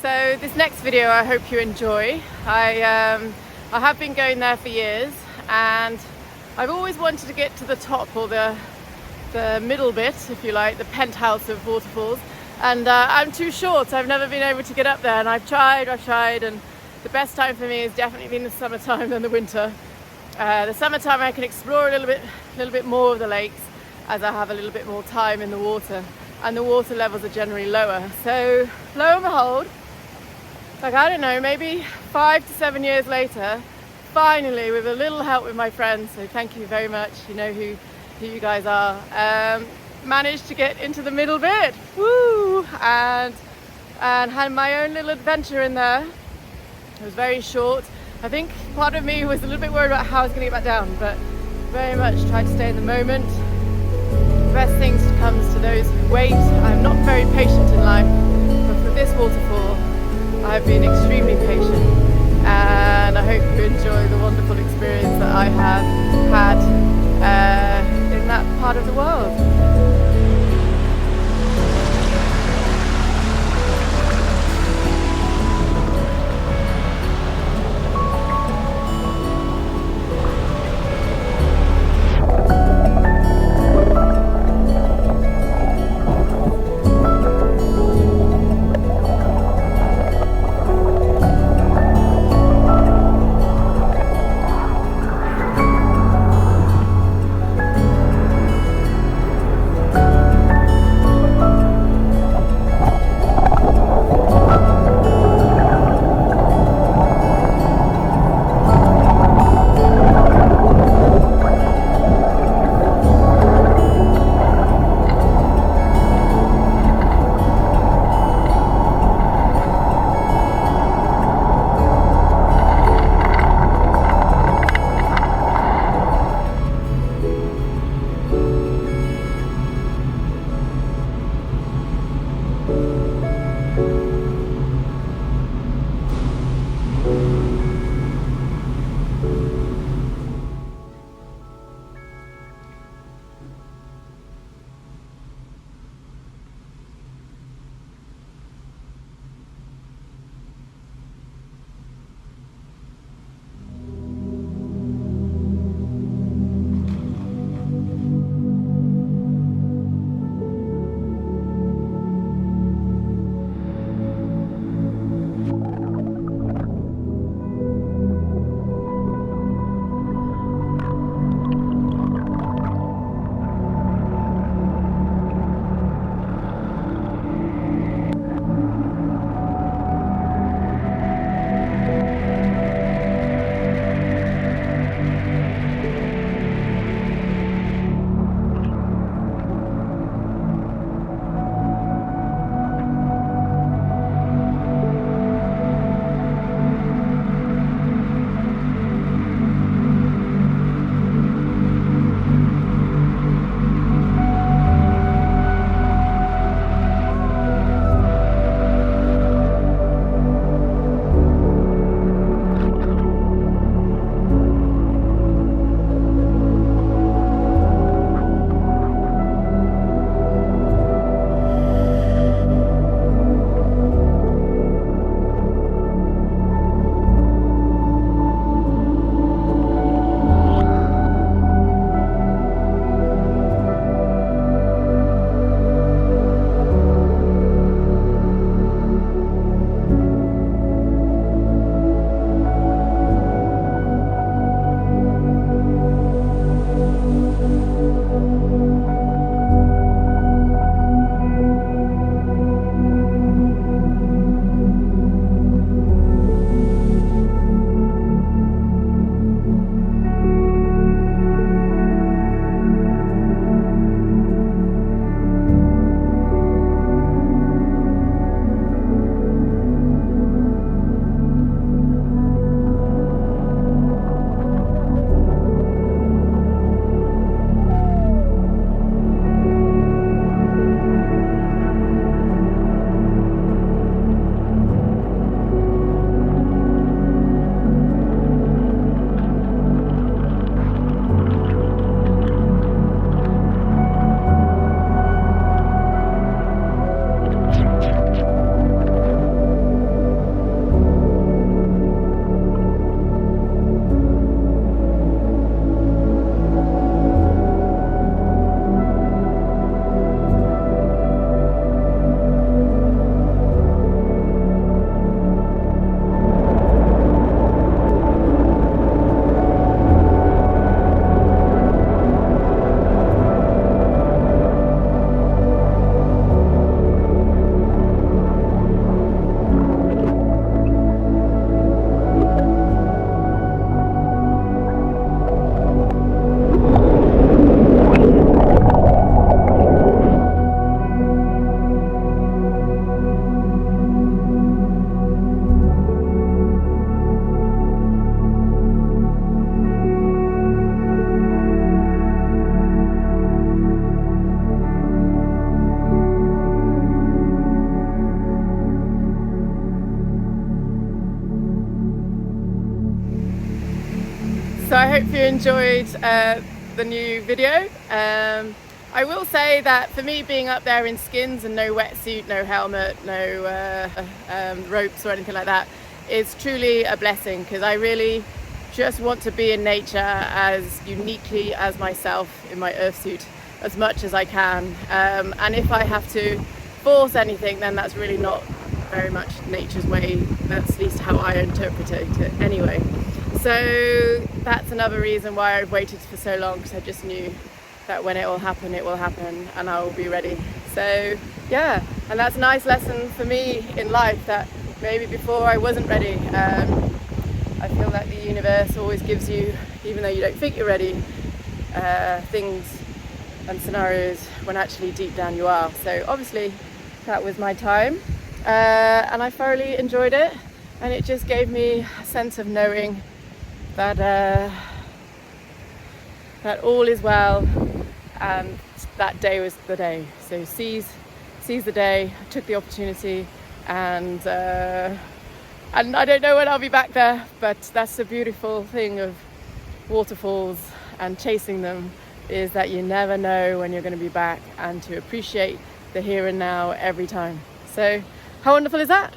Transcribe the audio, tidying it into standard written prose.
So this next video I hope you enjoy. I have been going there for years, and I've always wanted to get to the top, or the middle bit, if you like, the penthouse of Waterfalls, and I'm too short, so I've never been able to get up there, and I've tried, and the best time for me has definitely been the summertime than the winter. The summertime I can explore a little bit more of the lakes, as I have a little bit more time in the water, and the water levels are generally lower. So lo and behold, like, I don't know, maybe 5 to 7 years later, finally, with a little help with my friends, so thank you very much, you know who you guys are, managed to get into the middle bit, woo, and had my own little adventure in there. It was very short. I think part of me was a little bit worried about how I was going to get back down, but very much tried to stay in the moment. The best things comes to those who wait. I'm not very patient in life, but for this waterfall, I've been extremely patient, and I hope you enjoy the wonderful experience that I have had in that part of the world. I hope you enjoyed the new video. I will say that for me, being up there in skins and no wetsuit, no helmet, no ropes or anything like that, is truly a blessing, because I really just want to be in nature as uniquely as myself in my earth suit as much as I can. And if I have to force anything, then that's really not very much nature's way. That's at least how I interpret it anyway. So that's another reason why I've waited for so long, because I just knew that when it will happen and I will be ready. So yeah, and that's a nice lesson for me in life, that maybe before I wasn't ready. I feel that the universe always gives you, even though you don't think you're ready, things and scenarios when actually deep down you are. So obviously that was my time, and I thoroughly enjoyed it, and it just gave me a sense of knowing that that all is well, and that day was the day. So seize the day, took the opportunity, and I don't know when I'll be back there, but that's the beautiful thing of waterfalls and chasing them, is that you never know when you're going to be back, and to appreciate the here and now every time. So how wonderful is that?